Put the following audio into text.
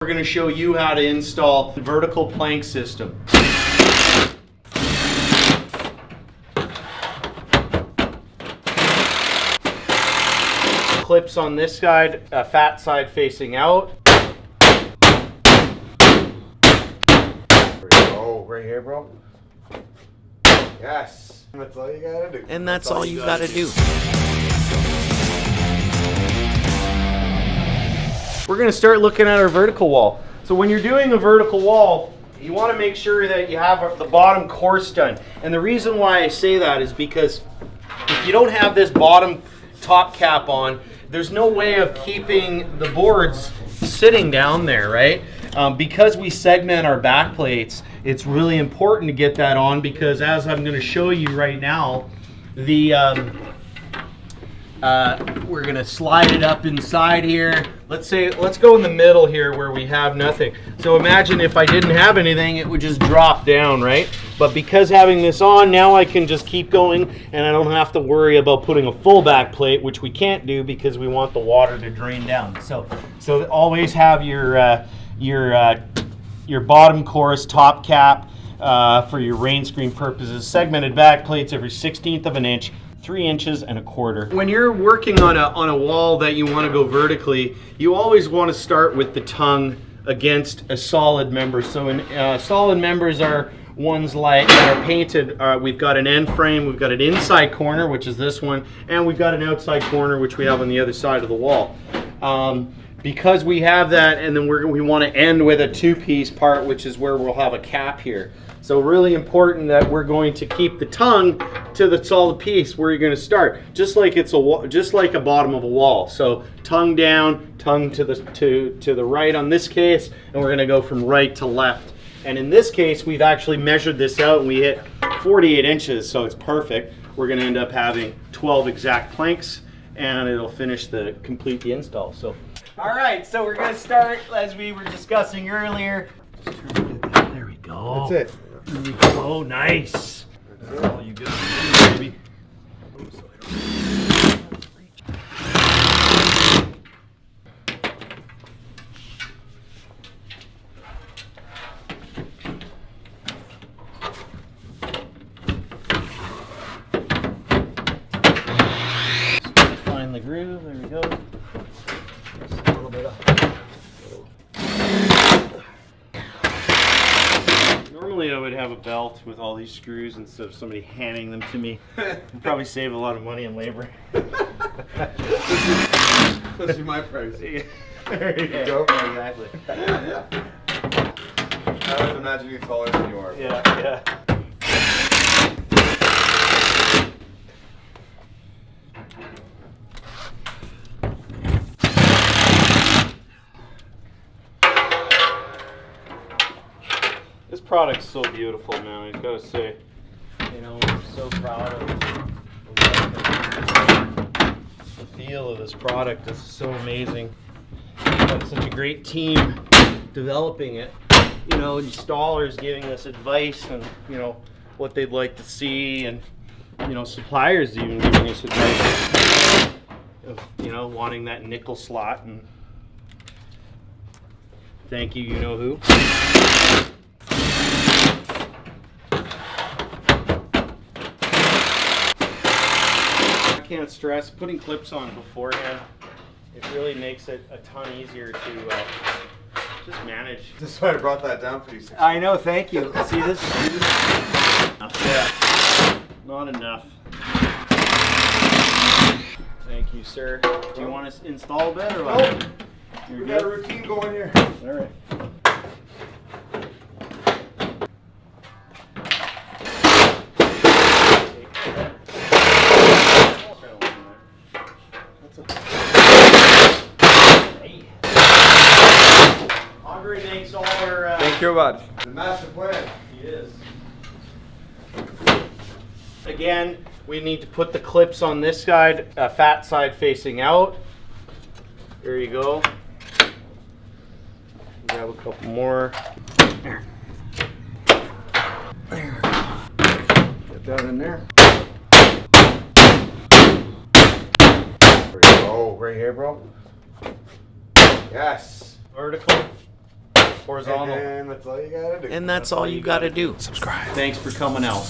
We're going to show you how to install the vertical plank system. Clips on this side, fat side facing out. Oh, right here, bro. Yes. That's all you gotta do. And that's all you gotta do. We're going to start looking at our vertical wall. So when you're doing a vertical wall, you want to make sure that you have the bottom course done. And the reason why I say that is because if you don't have this bottom top cap on, there's no way of keeping the boards sitting down there, right? Because we segment our back plates, it's really important to get that on, because as I'm going to show you right now, we're going to slide it up inside here. Let's go in the middle here where we have nothing. So imagine if I didn't have anything, it would just drop down, right? But because having this on, now I can just keep going, and I don't have to worry about putting a full back plate, which we can't do because we want the water to drain down. So always have your bottom course top cap for your rain screen purposes. Segmented back plates every 1/16 of an inch. 3 inches and a quarter. When you're working on a wall that you want to go vertically, you always want to start with the tongue against a solid member. So solid members are ones like that are painted. We've got an end frame, we've got an inside corner, which is this one, and we've got an outside corner, which we have on the other side of the wall. Because we have that, and then we want to end with a two-piece part, which is where we'll have a cap here. So really important that we're going to keep the tongue to the solid piece where you're going to start, just like a bottom of a wall. So tongue down, tongue to the right on this case, and we're going to go from right to left. And in this case, we've actually measured this out, and we hit 48 inches, so it's perfect. We're going to end up having 12 exact planks, and it'll complete the install. So, all right, so we're going to start as we were discussing earlier. There we go. That's it. There we go. Nice. That's all you got to do, baby. Find the groove. There we go. Just a little bit up. Normally I would have a belt with all these screws instead of somebody handing them to me. It'd probably save a lot of money and labor. Especially my price. There you go. Exactly. I would imagine you're taller than you are. Yeah. This product's so beautiful, man. I gotta say, I'm so proud of the feel of this product. It's so amazing. We've got such a great team developing it. Installers giving us advice and what they'd like to see, and suppliers even giving us advice. Wanting that nickel slot, and thank you, you know who. I can't stress putting clips on beforehand. It really makes it a ton easier to just manage. That's why I brought that down for you. I know, thank you. See this? Yeah, not enough. Thank you, sir. Do you want to install a bed or what? Nope. We got a routine going here. All right. Thank you, bud. The master plan. He is. Again, we need to put the clips on this side, fat side facing out. There you go. Grab a couple more. There. Get that in there. Oh, right here, bro. Yes. Vertical. Horizontal. And that's all you gotta do. And that's all you gotta do. Thanks for coming out.